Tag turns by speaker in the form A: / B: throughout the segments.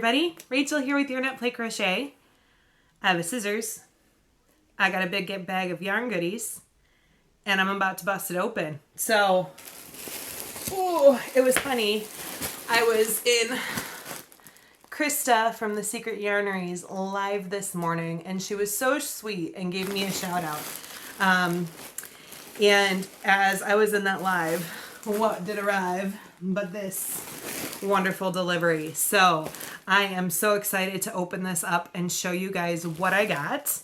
A: everybody, Rachel here with Yarn Up Play Crochet. I have a scissors, I got a big bag of yarn goodies, and I'm about to bust it open. So, it was funny. I was in Krista from the Secret Yarneries live this morning, and she was so sweet and gave me a shout out. And as I was in that live, what did arrive but this wonderful delivery. So I am so excited to open this up and show you guys what I got.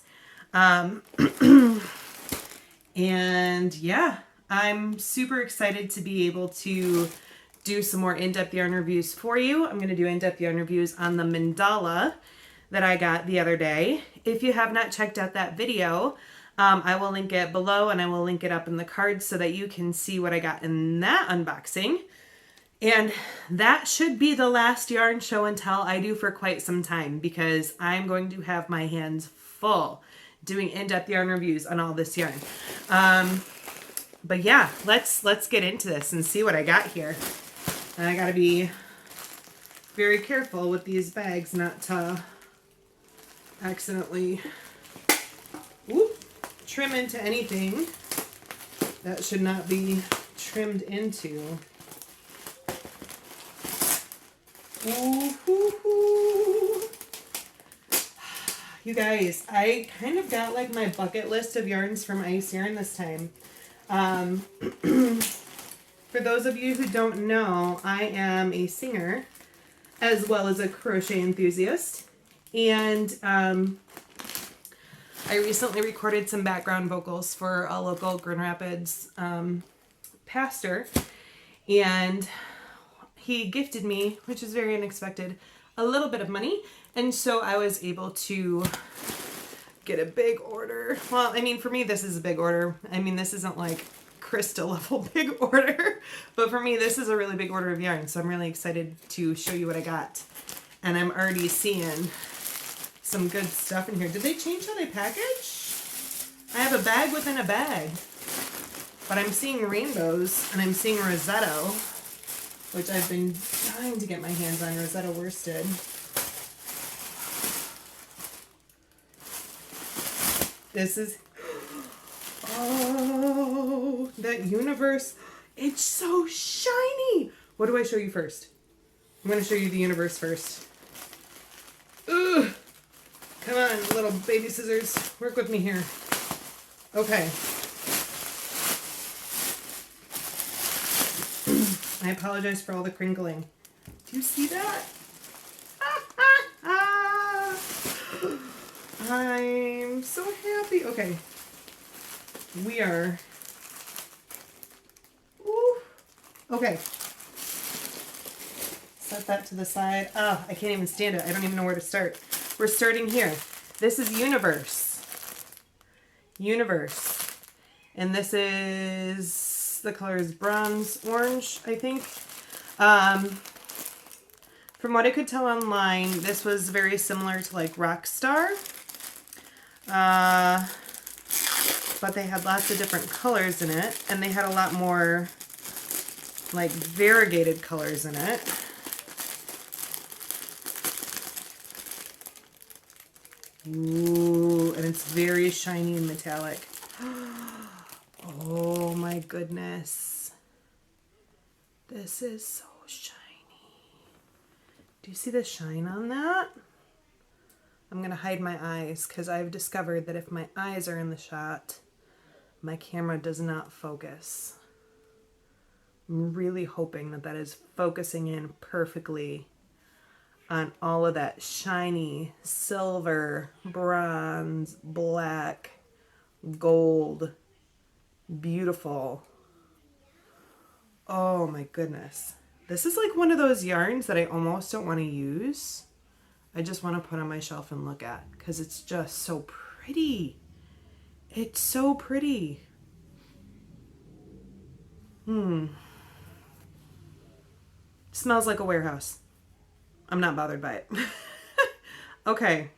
A: And yeah, I'm super excited to be able to do some more in-depth yarn reviews for you. I'm going to do in-depth yarn reviews on the mandala that I got the other day. If you have not checked out that video, I will link it below and I will link it up in the cards so that you can see what I got in that unboxing. And that should be the last yarn show and tell I do for quite some time, because I'm going to have my hands full doing in-depth yarn reviews on all this yarn. But yeah, let's get into this and see what I got here. And I gotta be very careful with these bags not to accidentally trim into anything that should not be trimmed into. You guys, I kind of got like my bucket list of yarns from Ice Yarn this time. For those of you who don't know, I am a singer as well as a crochet enthusiast, and I recently recorded some background vocals for a local Grand Rapids pastor, and he gifted me, which is very unexpected, a little bit of money, and so I was able to get a big order. Well, I mean, for me, this is a big order. I mean, this isn't like Krista level big order, but for me, this is a really big order of yarn, so I'm really excited to show you what I got. And I'm already seeing some good stuff in here. Did they change how they package? I have a bag within a bag, but I'm seeing rainbows and I'm seeing Rosetta, which I've been trying to get my hands on, Rosetta worsted. This is, oh, that universe, it's so shiny. What do I show you first? I'm going to show you the universe first. Ugh. Come on, little baby scissors, work with me here. Okay. I apologize for all the crinkling. Do you see that? I'm so happy. Okay. We are... Ooh. Okay. Set that to the side. Oh, I can't even stand it. I don't even know where to start. We're starting here. This is Universe. Universe. And this is... the color is bronze orange, I think. From what I could tell online, this was very similar to like Rockstar. But they had lots of different colors in it, and they had a lot more like variegated colors in it. Ooh, and it's very shiny and metallic. Oh my goodness. This is so shiny. Do you see the shine on that? I'm going to hide my eyes because I've discovered that if my eyes are in the shot, my camera does not focus. I'm really hoping that that is focusing in perfectly on all of that shiny silver, bronze, black, gold, beautiful. Oh my goodness. This is like one of those yarns that I almost don't want to use. I just want to put on my shelf and look at because it's just so pretty. It's so pretty. Smells like a warehouse. I'm not bothered by it. Okay.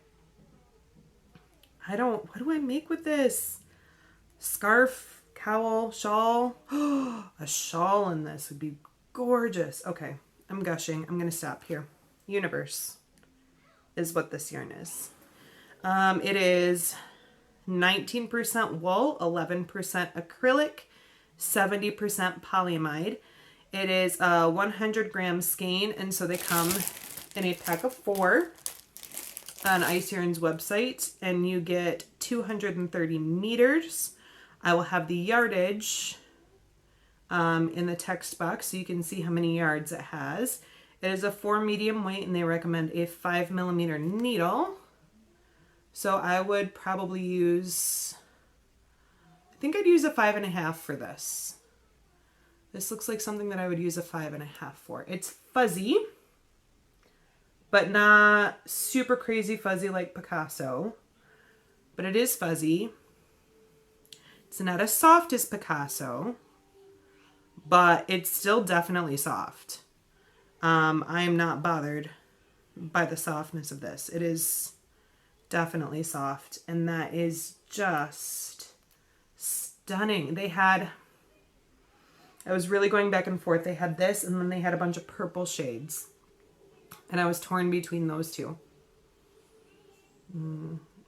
A: What do I make with this? Scarf, cowl, shawl. A shawl in this would be gorgeous. Okay, I'm gushing. I'm going to stop here. Universe. is what this yarn is. It is 19% wool, 11% acrylic, 70% polyamide. It is a 100 gram skein, and so they come in a pack of 4 on Ice Yarn's website, and you get 230 meters. I will have the yardage in the text box so you can see how many yards it has. It is a 4 medium weight, and they recommend a 5mm needle. So I would probably use, I think I'd use a 5.5 for this. This looks like something that I would use a 5.5 for. It's fuzzy, but not super crazy fuzzy like Picasso, but it is fuzzy. It's not as soft as Picasso, but it's still definitely soft. I am not bothered by the softness of this. It is definitely soft, and that is just stunning. I was really going back and forth. They had this, and then they had a bunch of purple shades, and I was torn between those two.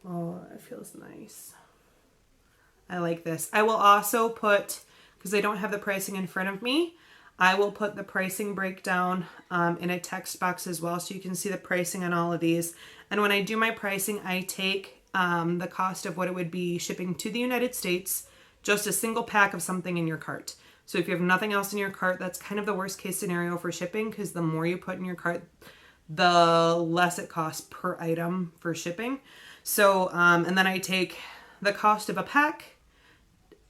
A: Oh, it feels nice. I like this. I will also put, because I don't have the pricing in front of me, I will put the pricing breakdown in a text box as well, so you can see the pricing on all of these. And when I do my pricing, I take the cost of what it would be shipping to the United States, just a single pack of something in your cart. So if you have nothing else in your cart, that's kind of the worst case scenario for shipping, because the more you put in your cart, the less it costs per item for shipping. So, and then I take the cost of a pack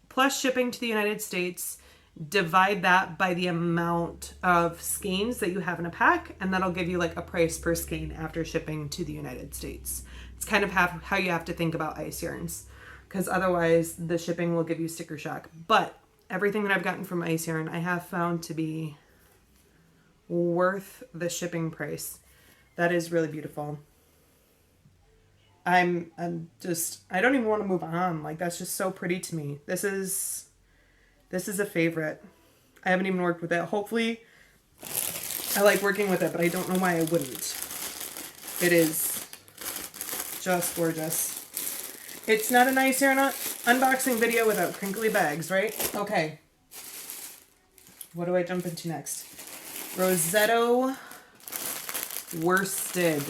A: plus shipping to the United States, divide that by the amount of skeins that you have in a pack, and that'll give you like a price per skein after shipping to the United States. It's kind of how you have to think about ice yarns, because otherwise the shipping will give you sticker shock. But everything that I've gotten from Ice Yarn, I have found to be worth the shipping price. That is really beautiful. I'm just, I don't even want to move on. Like, that's just so pretty to me. This is a favorite. I haven't even worked with it. Hopefully, I like working with it, but I don't know why I wouldn't. It is just gorgeous. It's not a Nice Yarn unboxing video without crinkly bags, right? Okay. What do I jump into next? Rosetta worsted.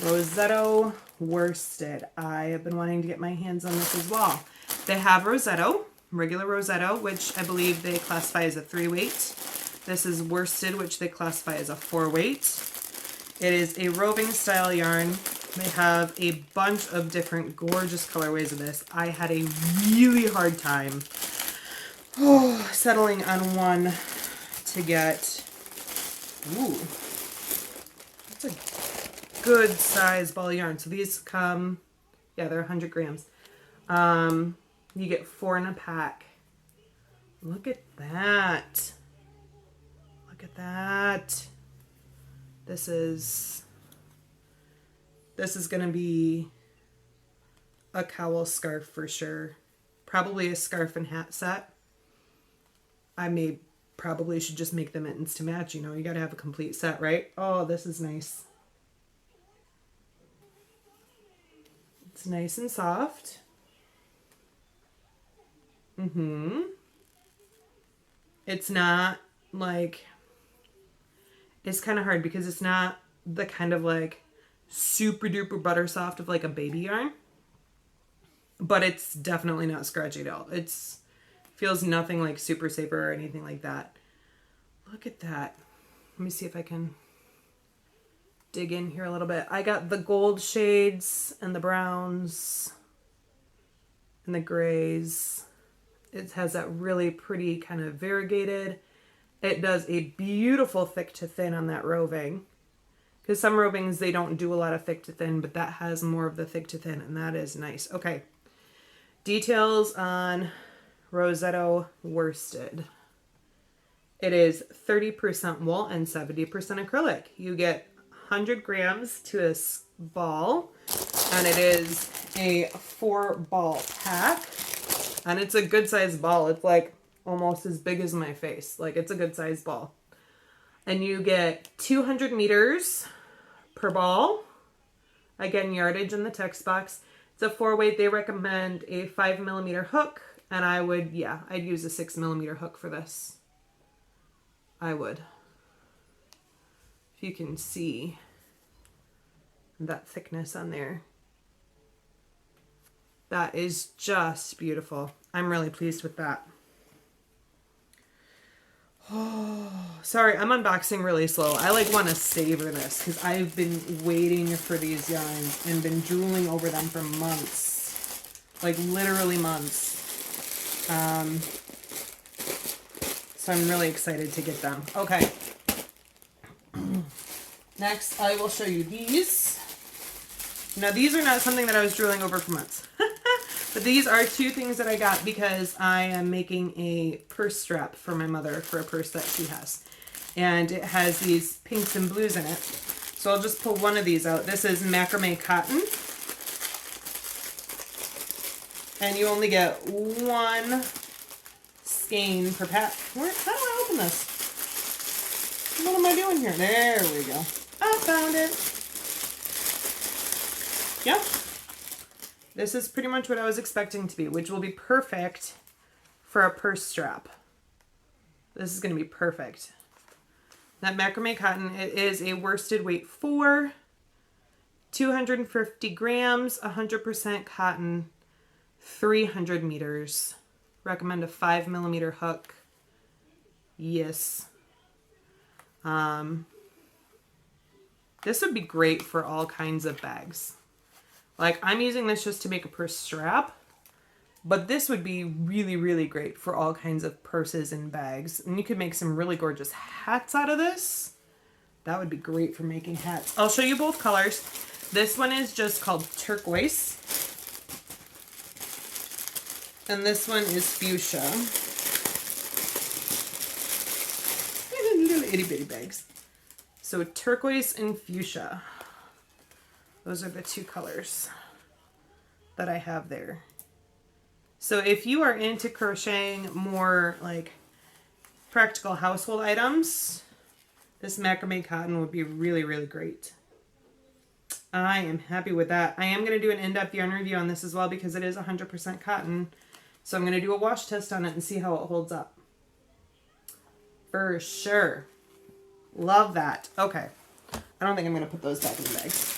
A: Rosetta worsted. I have been wanting to get my hands on this as well. They have Rosetta, regular Rosetta, which I believe they classify as a 3-weight. This is worsted, which they classify as a 4-weight. It is a roving style yarn. They have a bunch of different gorgeous colorways of this. I had a really hard time settling on one to get. Ooh, that's a good size ball of yarn. So these come, yeah, they're 100 grams. You get 4 in a pack. Look at that. Look at that. This is going to be a cowl scarf for sure. Probably a scarf and hat set. I probably should just make the mittens to match. You know, you got to have a complete set, right? Oh, this is nice. It's nice and soft. It's not like, it's kind of hard because it's not the kind of like super duper butter soft of like a baby yarn, but it's definitely not scratchy at all. It's feels nothing like super safer or anything like that. Look at that. Let me see if I can dig in here a little bit. I got the gold shades and the browns and the grays. It has that really pretty kind of variegated. It does a beautiful thick to thin on that roving. Because some rovings, they don't do a lot of thick to thin, but that has more of the thick to thin, and that is nice. Okay. Details on Rosetta worsted. It is 30% wool and 70% acrylic. You get 100 grams to a ball, and it is a 4-ball pack. And it's a good size ball. It's like almost as big as my face. Like, it's a good size ball. And you get 200 meters per ball. Again, yardage in the text box. It's a 4-weight. They recommend a 5mm hook, and I would, yeah, I'd use a 6mm hook for this. I would. If you can see that thickness on there. That is just beautiful. I'm really pleased with that. Oh, sorry, I'm unboxing really slow. I like want to savor this because I've been waiting for these yarns and been drooling over them for months. Like literally months. So I'm really excited to get them. Okay. Next, I will show you these. Now, these are not something that I was drooling over for months. But these are two things that I got because I am making a purse strap for my mother for a purse that she has. And it has these pinks and blues in it. So I'll just pull one of these out. This is Macrame cotton. And you only get one skein per pack. How do I open this? What am I doing here? There we go. I found it. Yep. This is pretty much what I was expecting to be, which will be perfect for a purse strap. This is going to be perfect. That macrame cotton, it is a worsted weight 4, 250 grams, 100% cotton, 300 meters. Recommend a 5mm hook. Yes. This would be great for all kinds of bags. Like, I'm using this just to make a purse strap, but this would be really, really great for all kinds of purses and bags. And you could make some really gorgeous hats out of this. That would be great for making hats. I'll show you both colors. This one is just called turquoise. And this one is fuchsia. Little itty bitty bags. So turquoise and fuchsia. Those are the two colors that I have there. So if you are into crocheting more like practical household items, this macrame cotton would be really, really great. I am happy with that. I am going to do an in-depth yarn review on this as well because it is 100% cotton. So I'm going to do a wash test on it and see how it holds up. For sure. Love that. Okay. I don't think I'm going to put those back in the bags.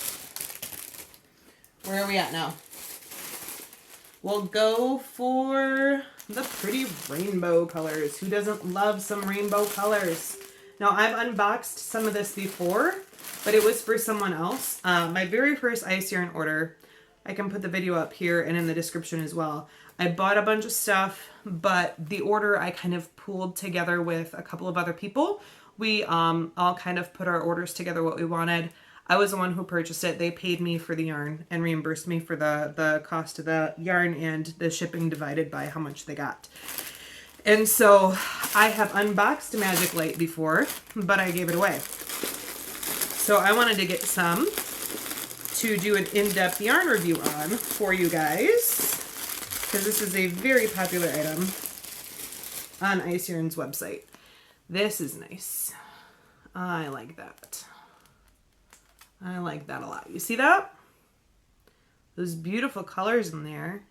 A: Where are we at now? We'll go for the pretty rainbow colors. Who doesn't love some rainbow colors? Now, I've unboxed some of this before, but it was for someone else. My very first ice yarn order, I can put the video up here and in the description as well. I bought a bunch of stuff, but the order I kind of pooled together with a couple of other people. We all kind of put our orders together what we wanted. I was the one who purchased it. They paid me for the yarn and reimbursed me for the cost of the yarn and the shipping divided by how much they got. And so I have unboxed Magic Light before, but I gave it away. So I wanted to get some to do an in-depth yarn review on for you guys, because this is a very popular item on Ice Yarn's website. This is nice. I like that. I like that a lot. You see that? Those beautiful colors in there.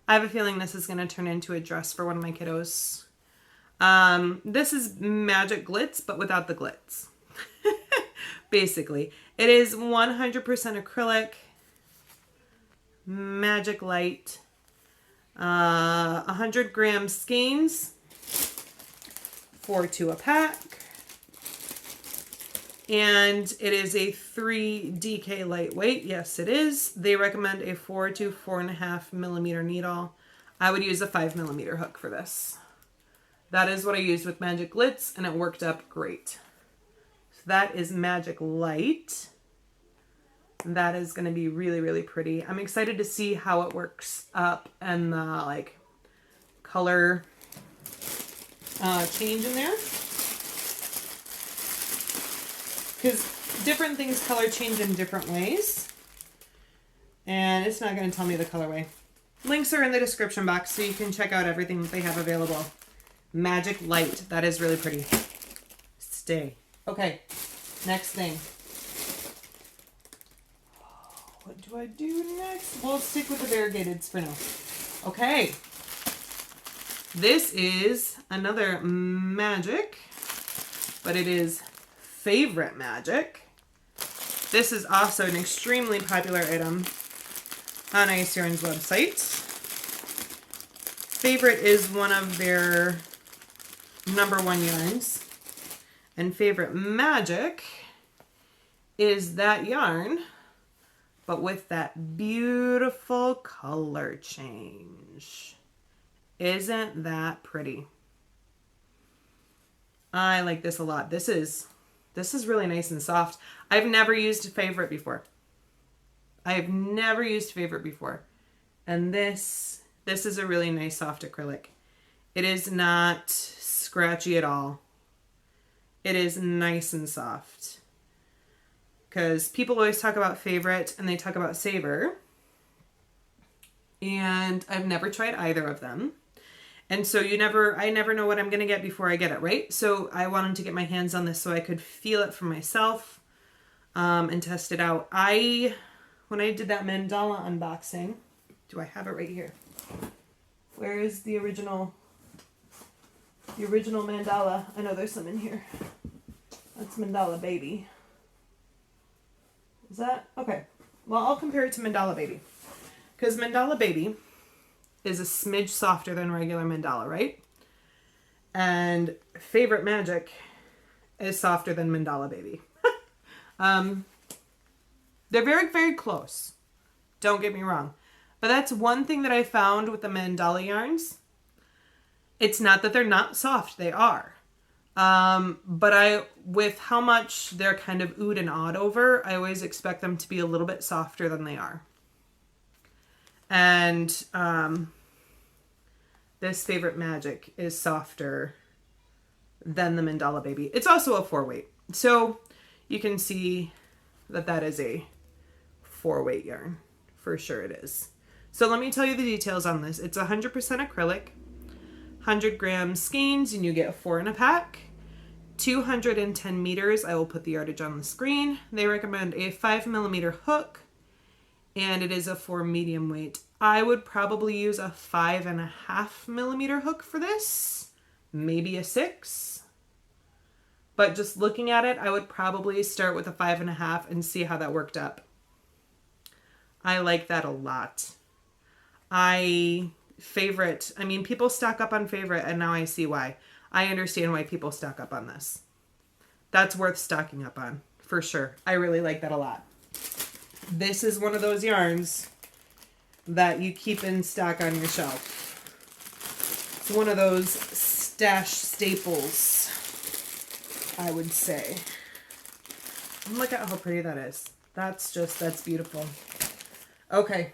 A: I have a feeling this is going to turn into a dress for one of my kiddos. This is Magic Glitz, but without the glitz. Basically. It is 100% acrylic. Magic Light. 100 gram skeins. 4 a pack. And it is a 3 DK lightweight. Yes, it is. They recommend a 4 to 4.5 millimeter needle. I would use a 5mm hook for this. That is what I used with Magic Glitz, and it worked up great. So that is Magic Light. That is going to be really, really pretty. I'm excited to see how it works up and the like color change in there. Because different things color change in different ways. And it's not going to tell me the colorway. Links are in the description box so you can check out everything that they have available. Magic Light. That is really pretty. Stay. Okay. Next thing. What do I do next? We'll stick with the variegateds for now. Okay. This is another magic, but it is favorite magic. This is also an extremely popular item on Ice Yarn's website. Favorite is one of their #1 yarns. And favorite magic is that yarn, but with that beautiful color change. Isn't that pretty? I like this a lot. This is really nice and soft. I've never used favorite before. I have never used favorite before. And this is a really nice soft acrylic. It is not scratchy at all. It is nice and soft. Because people always talk about favorite and they talk about saber. And I've never tried either of them. And so I never know what I'm going to get before I get it, right? So I wanted to get my hands on this so I could feel it for myself and test it out. When I did that mandala unboxing, do I have it right here? Where is the original mandala? I know there's some in here. That's Mandala Baby. Is that? Okay. Well, I'll compare it to Mandala Baby. Because Mandala Baby is a smidge softer than regular mandala, right? And Favorite Magic is softer than Mandala Baby. They're very, very close. Don't get me wrong. But that's one thing that I found with the mandala yarns. It's not that they're not soft. They are. But with how much they're kind of oohed and awed over, I always expect them to be a little bit softer than they are. And this Favorite Magic is softer than the Mandala Baby. It's also a 4-weight. So you can see that is a 4-weight yarn. For sure it is. So let me tell you the details on this. It's 100% acrylic, 100 gram skeins, and you get 4 in a pack. 210 meters. I will put the yardage on the screen. They recommend a 5mm hook, and it is a 4 medium weight. I would probably use a 5.5mm hook for this, maybe a 6. But just looking at it, I would probably start with a 5.5 and see how that worked up. I like that a lot. People stock up on Favorite, and now I see why. I understand why people stock up on this. That's worth stocking up on, for sure. I really like that a lot. This is one of those yarns that you keep in stock on your shelf. It's one of those stash staples, I would say. And look at how pretty that is. That's beautiful. Okay.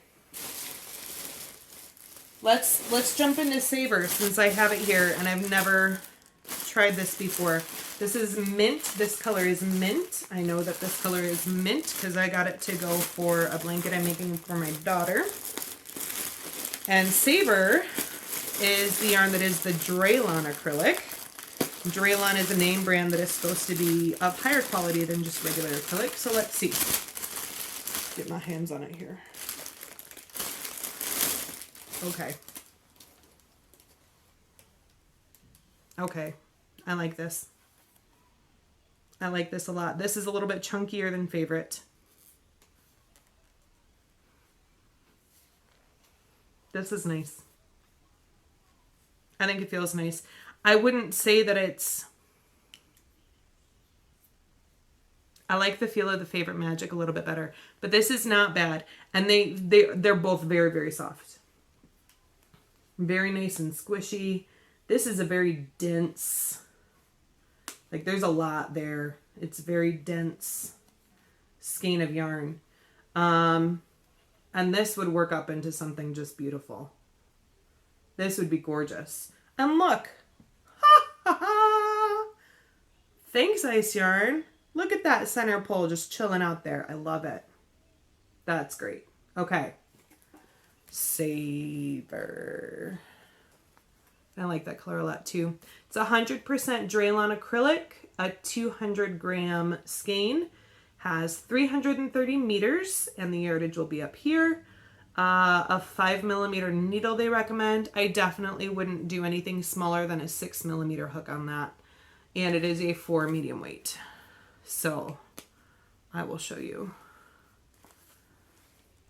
A: Let's jump into Saber since I have it here and I've never tried this before. This is mint. This color is mint. I know that this color is mint because I got it to go for a blanket I'm making for my daughter. And Saber is the yarn that is the Draylon acrylic. Draylon is a name brand that is supposed to be of higher quality than just regular acrylic. So let's see. Get my hands on it here. Okay. Okay. I like this. I like this a lot. This is a little bit chunkier than Favorite. This is nice. I think it feels nice. I wouldn't say that it's... I like the feel of the Favorite Magic a little bit better. But this is not bad. And they're both very, very soft. Very nice and squishy. This is a very dense... Like, there's a lot there. It's very dense skein of yarn. And this would work up into something just beautiful. This would be gorgeous. And look. Ha, ha, ha. Thanks, Ice Yarn. Look at that center pole just chilling out there. I love it. That's great. Okay. Saber. I like that color a lot too. It's 100% Draylon acrylic, a 200 gram skein, has 330 meters, and the yardage will be up here. A 5mm needle they recommend. I definitely wouldn't do anything smaller than a 6mm hook on that. And it is a 4 medium weight. So I will show you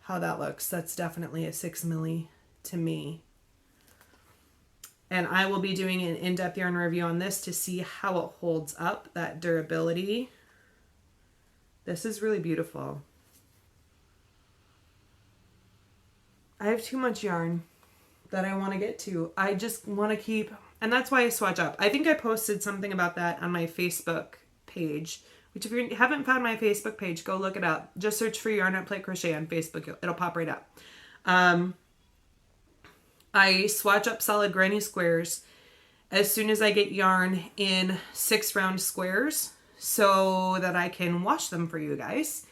A: how that looks. That's definitely a 6mm to me. And I will be doing an in-depth yarn review on this to see how it holds up, that durability. This is really beautiful. I have too much yarn that I want to get to. I just want to keep, and that's why I swatch up. I think I posted something about that on my Facebook page, which if you haven't found my Facebook page, go look it up. Just search for Yarn at Play Crochet on Facebook. It'll pop right up. I swatch up solid granny squares as soon as I get yarn in 6 round squares so that I can wash them for you guys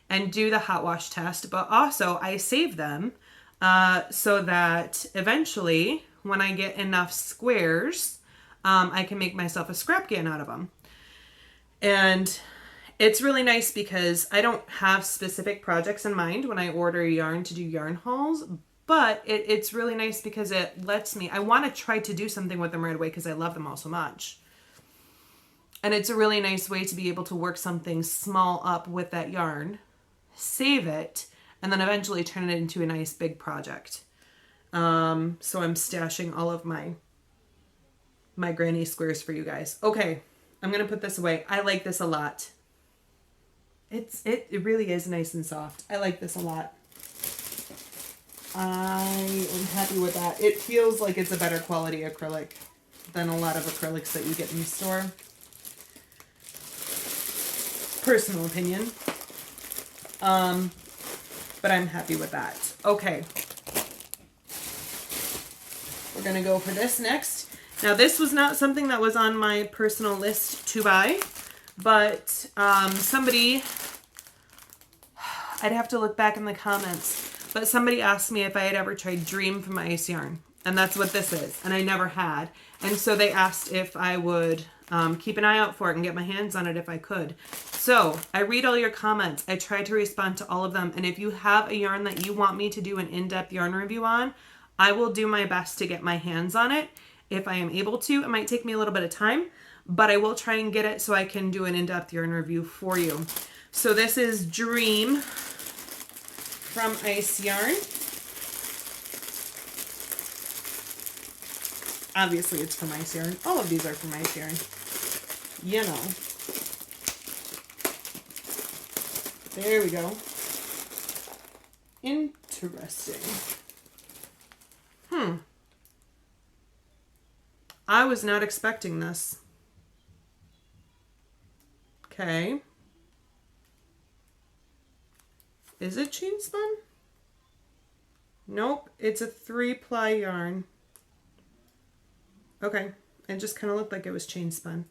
A: and do the hot wash test. But also I save them so that eventually when I get enough squares, I can make myself a scrap gun out of them. And it's really nice because I don't have specific projects in mind when I order yarn to do yarn hauls, but it's really nice because it lets me, I want to try to do something with them right away because I love them all so much. And it's a really nice way to be able to work something small up with that yarn, save it, and then eventually turn it into a nice big project. So I'm stashing all of my granny squares for you guys. Okay, I'm going to put this away. I like this a lot. It really is nice and soft. I like this a lot. I am happy with that. It feels like it's a better quality acrylic than a lot of acrylics that you get in the store. Personal opinion. But I'm happy with that. Okay. We're going to go for this next. Now this was not something that was on my personal list to buy, but somebody, I'd have to look back in the comments, but somebody asked me if I had ever tried Dream from Ice Yarn, and that's what this is, and I never had. And so they asked if I would keep an eye out for it and get my hands on it if I could. So I read all your comments. I try to respond to all of them, and if you have a yarn that you want me to do an in-depth yarn review on, I will do my best to get my hands on it. If I am able to, it might take me a little bit of time, but I will try and get it so I can do an in-depth yarn review for you. So this is Dream from Ice Yarn. Obviously it's from Ice Yarn. All of these are from Ice Yarn. You know. There we go. Interesting. I was not expecting this. Okay. Is it chain spun? Nope, it's a 3-ply yarn. Okay, it just kind of looked like it was chain spun.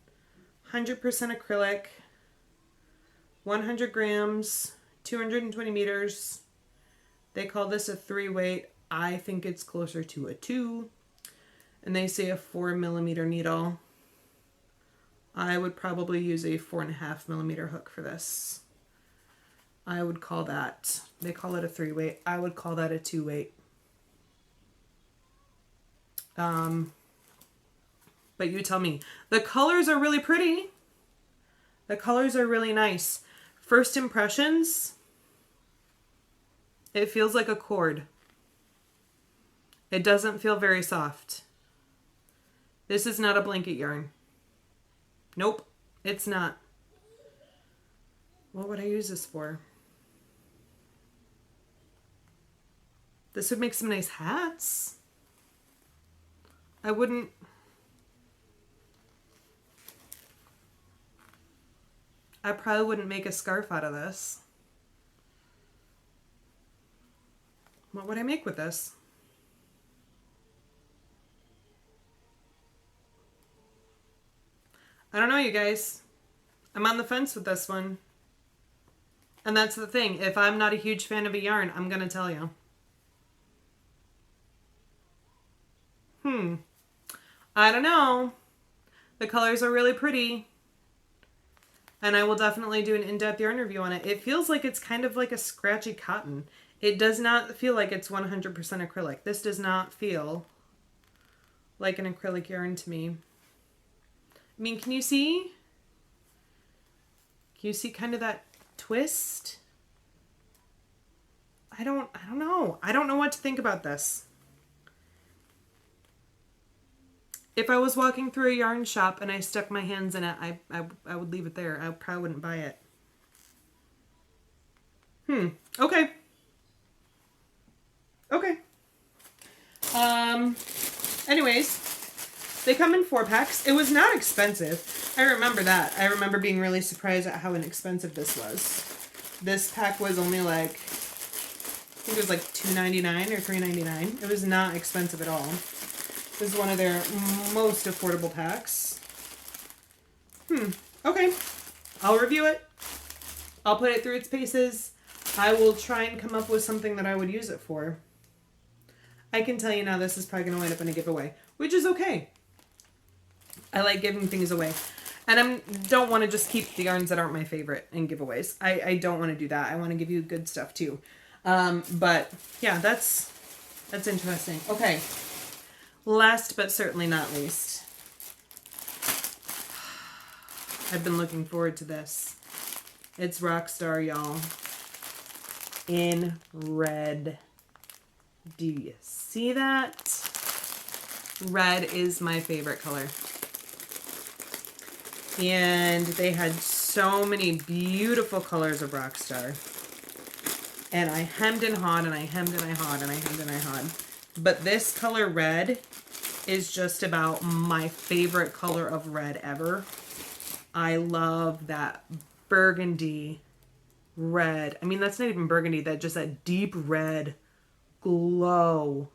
A: 100% acrylic, 100 grams, 220 meters. They call this a 3-weight. I think it's closer to a 2. And they say a 4mm needle. I would probably use a 4.5mm hook for this. I would call that, they call it a 3-weight. I would call that a 2-weight. But you tell me. The colors are really pretty. The colors are really nice. First impressions, it feels like a cord. It doesn't feel very soft. This is not a blanket yarn. Nope, it's not. What would I use this for? This would make some nice hats. I probably wouldn't make a scarf out of this. What would I make with this? I don't know, you guys. I'm on the fence with this one. And that's the thing. If I'm not a huge fan of a yarn, I'm going to tell you. I don't know. The colors are really pretty. And I will definitely do an in-depth yarn review on it. It feels like it's kind of like a scratchy cotton. It does not feel like it's 100% acrylic. This does not feel like an acrylic yarn to me. I mean, can you see? Can you see kind of that twist? I don't know. I don't know what to think about this. If I was walking through a yarn shop and I stuck my hands in it, I would leave it there. I probably wouldn't buy it. Okay. Okay. Anyways, they come in 4-packs. It was not expensive. I remember that. I remember being really surprised at how inexpensive this was. This pack was only like, I think it was like $2.99 or $3.99. It was not expensive at all. This is one of their most affordable packs. Okay. I'll review it. I'll put it through its paces. I will try and come up with something that I would use it for. I can tell you now this is probably going to wind up in a giveaway, which is okay. I like giving things away. And I don't want to just keep the yarns that aren't my favorite in giveaways. I don't want to do that. I want to give you good stuff too. But yeah, that's interesting. Okay. Last but certainly not least. I've been looking forward to this. It's Rockstar, y'all. In red. Do you see that? Red is my favorite color. And they had so many beautiful colors of Rockstar. And I hemmed and hawed and I hemmed and I hawed and I hemmed and I hawed. But this color red is just about my favorite color of red ever. I love that burgundy red. I mean, that's not even burgundy. That just that deep red glow.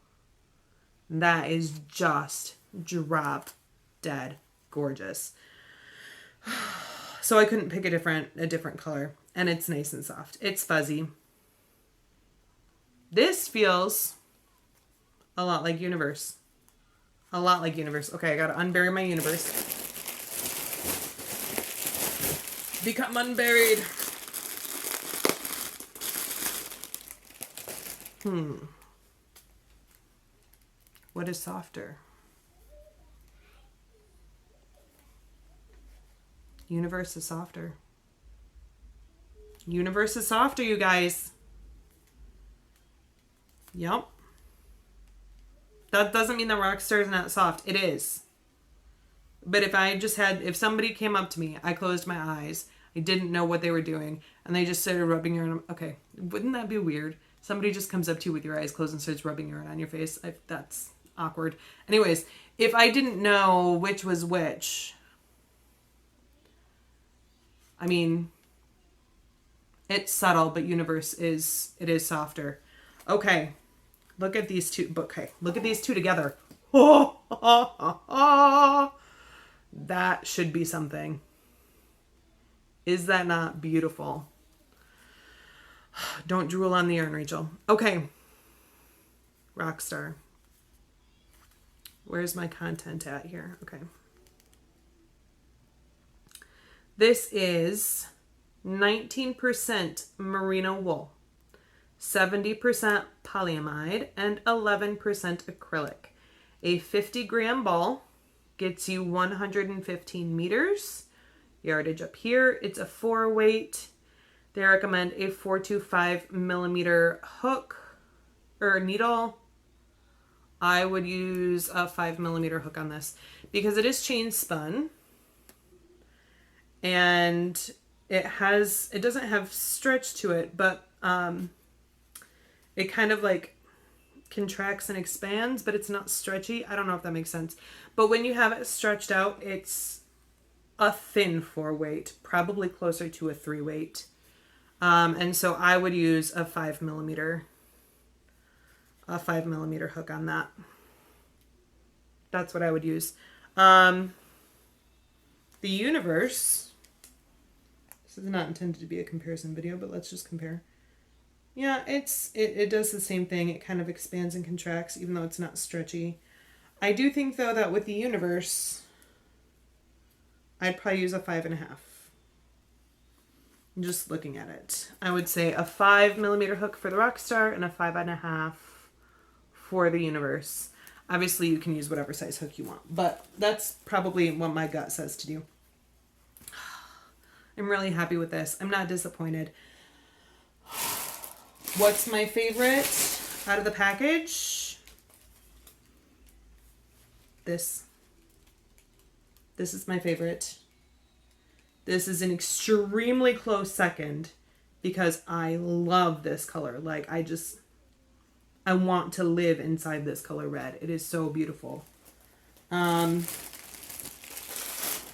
A: That is just drop dead gorgeous. So I couldn't pick a different color. And it's nice and soft. It's fuzzy. This feels a lot like Universe. A lot like Universe. Okay, I gotta unbury my Universe. Become unburied. What is softer? Universe is softer. Universe is softer, you guys. Yep. That doesn't mean that Rockstar is not soft. It is. But if somebody came up to me, I closed my eyes, I didn't know what they were doing, and they just started rubbing yarn on, okay, wouldn't that be weird? Somebody just comes up to you with your eyes closed and starts rubbing yarn on your face. That's awkward. Anyways, if I didn't know which was which, I mean, it's subtle, but Universe is softer. Okay. Look at these two. Okay. Look at these two together. That should be something. Is that not beautiful? Don't drool on the yarn, Rachel. Okay. Rockstar. Where's my content at here? Okay. This is 19% merino wool, 70% polyamide, and 11% acrylic. A 50-gram ball gets you 115 meters. Yardage up here. It's a 4-weight. They recommend a 425 millimeter hook or needle. I would use a 5 millimeter hook on this because it is chain spun. And it doesn't have stretch to it, but it kind of like contracts and expands, but it's not stretchy. I don't know if that makes sense. But when you have it stretched out, it's a thin 4-weight, probably closer to a 3-weight. And so I would use a 5 millimeter hook on that. That's what I would use. The Universe. This is not intended to be a comparison video, but let's just compare. Yeah, it does the same thing. It kind of expands and contracts, even though it's not stretchy. I do think, though, that with the Universe, I'd probably use a 5.5. just looking at it. I would say a 5mm hook for the Rockstar and a 5.5 for the Universe. Obviously, you can use whatever size hook you want, but that's probably what my gut says to do. I'm really happy with this. I'm not disappointed. What's my favorite out of the package? This. This is my favorite. This is an extremely close second because I love this color. Like, I want to live inside this color red. It is so beautiful. And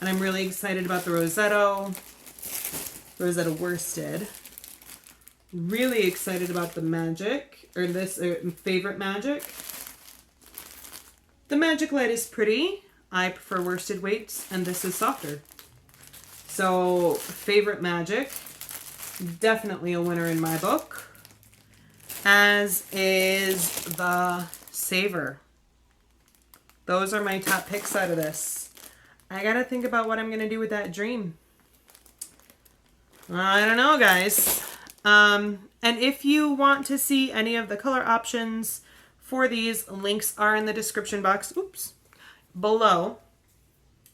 A: I'm really excited about the Rosetta worsted. Really excited about the magic, or this favorite magic. The magic light is pretty. I prefer worsted weights, and this is softer. So, favorite magic, definitely a winner in my book. As is the Saver. Those are my top picks out of this. I gotta think about what I'm gonna do with that dream. I don't know, guys. And if you want to see any of the color options for these, links are in the description box, below.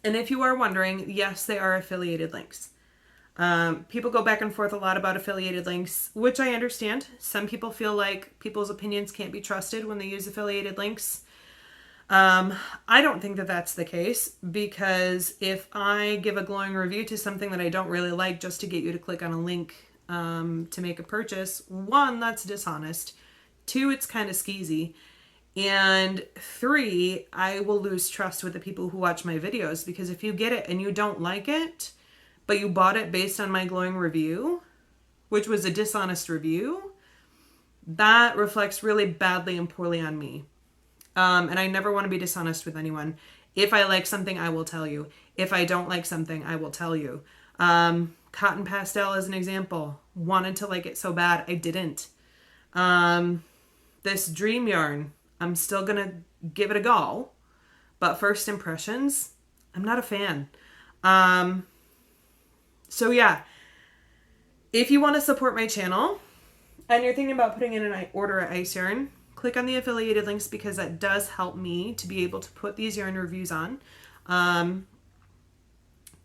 A: And if you are wondering, yes, they are affiliated links. People go back and forth a lot about affiliated links, which I understand. Some people feel like people's opinions can't be trusted when they use affiliated links. I don't think that that's the case, because if I give a glowing review to something that I don't really like just to get you to click on a link to make a purchase, 1, that's dishonest. 2, it's kind of skeezy. And 3, I will lose trust with the people who watch my videos, because if you get it and you don't like it, but you bought it based on my glowing review, which was a dishonest review, that reflects really badly and poorly on me. And I never want to be dishonest with anyone. If I like something, I will tell you. If I don't like something, I will tell you. Cotton Pastel is an example. Wanted to like it so bad, I didn't. This Dream Yarn, I'm still going to give it a go. But first impressions, I'm not a fan. So yeah, if you want to support my channel and you're thinking about putting in an order at Ice Yarn, click on the affiliated links, because that does help me to be able to put these yarn reviews on. And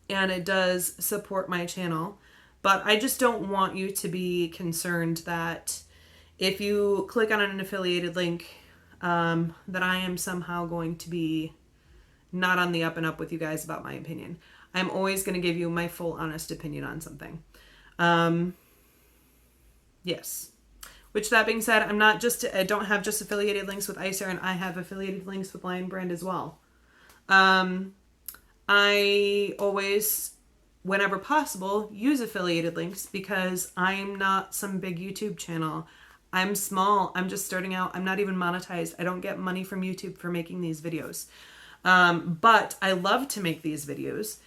A: it does support my channel. But I just don't want you to be concerned that if you click on an affiliated link, that I am somehow going to be not on the up and up with you guys about my opinion. I'm always going to give you my full honest opinion on something. Yes. Which, that being said, I don't have just affiliated links with Ice Yarn. I have affiliated links with Lion Brand as well. I always, whenever possible, use affiliated links, because I'm not some big YouTube channel. I'm small. I'm just starting out. I'm not even monetized. I don't get money from YouTube for making these videos. But I love to make these videos.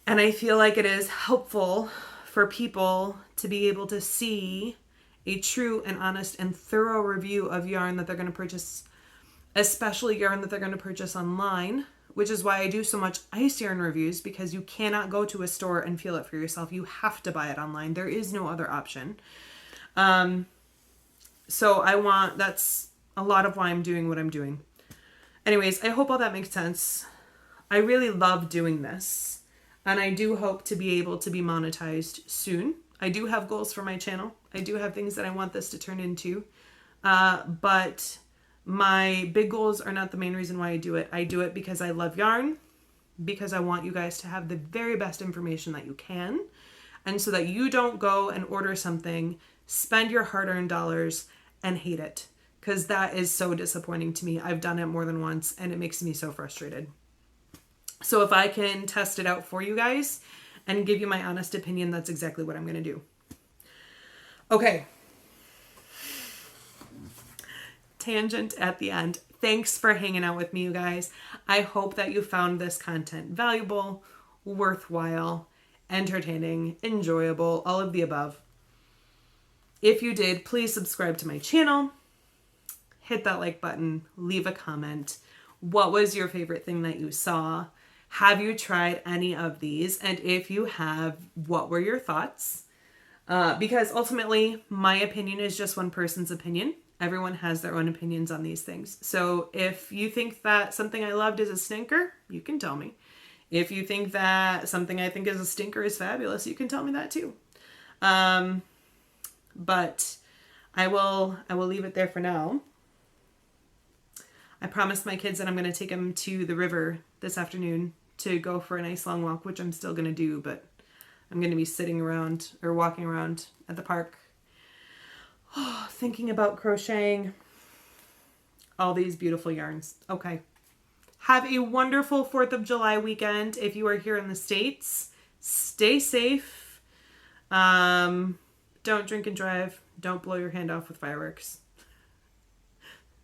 A: And I feel like it is helpful for people to be able to see a true and honest and thorough review of yarn that they're going to purchase, especially yarn that they're going to purchase online, which is why I do so much Ice Yarn reviews, because you cannot go to a store and feel it for yourself. You have to buy it online. There is no other option. So that's a lot of why I'm doing what I'm doing. Anyways, I hope all that makes sense. I really love doing this, and I do hope to be able to be monetized soon. I do have goals for my channel. I do have things that I want this to turn into. But my big goals are not the main reason why I do it. I do it because I love yarn, because I want you guys to have the very best information that you can, and so that you don't go and order something, spend your hard-earned dollars, and hate it. Because that is so disappointing to me. I've done it more than once, and it makes me so frustrated. So if I can test it out for you guys and give you my honest opinion, that's exactly what I'm going to do. Okay. Tangent at the end. Thanks for hanging out with me, you guys. I hope that you found this content valuable, worthwhile, entertaining, enjoyable, all of the above. If you did, please subscribe to my channel. Hit that like button. Leave a comment. What was your favorite thing that you saw? Have you tried any of these? And if you have, what were your thoughts? Because ultimately, my opinion is just one person's opinion. Everyone has their own opinions on these things. So if you think that something I loved is a stinker, you can tell me. If you think that something I think is a stinker is fabulous, you can tell me that too. But I will leave it there for now. I promised my kids that I'm going to take them to the river this afternoon to go for a nice long walk, which I'm still going to do, but I'm going to be sitting around or walking around at the park, thinking about crocheting all these beautiful yarns. Okay. Have a wonderful 4th of July weekend. If you are here in the States, stay safe. Don't drink and drive. Don't blow your hand off with fireworks.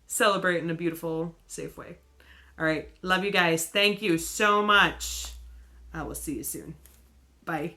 A: Celebrate in a beautiful, safe way. All right. Love you guys. Thank you so much. I will see you soon. Bye.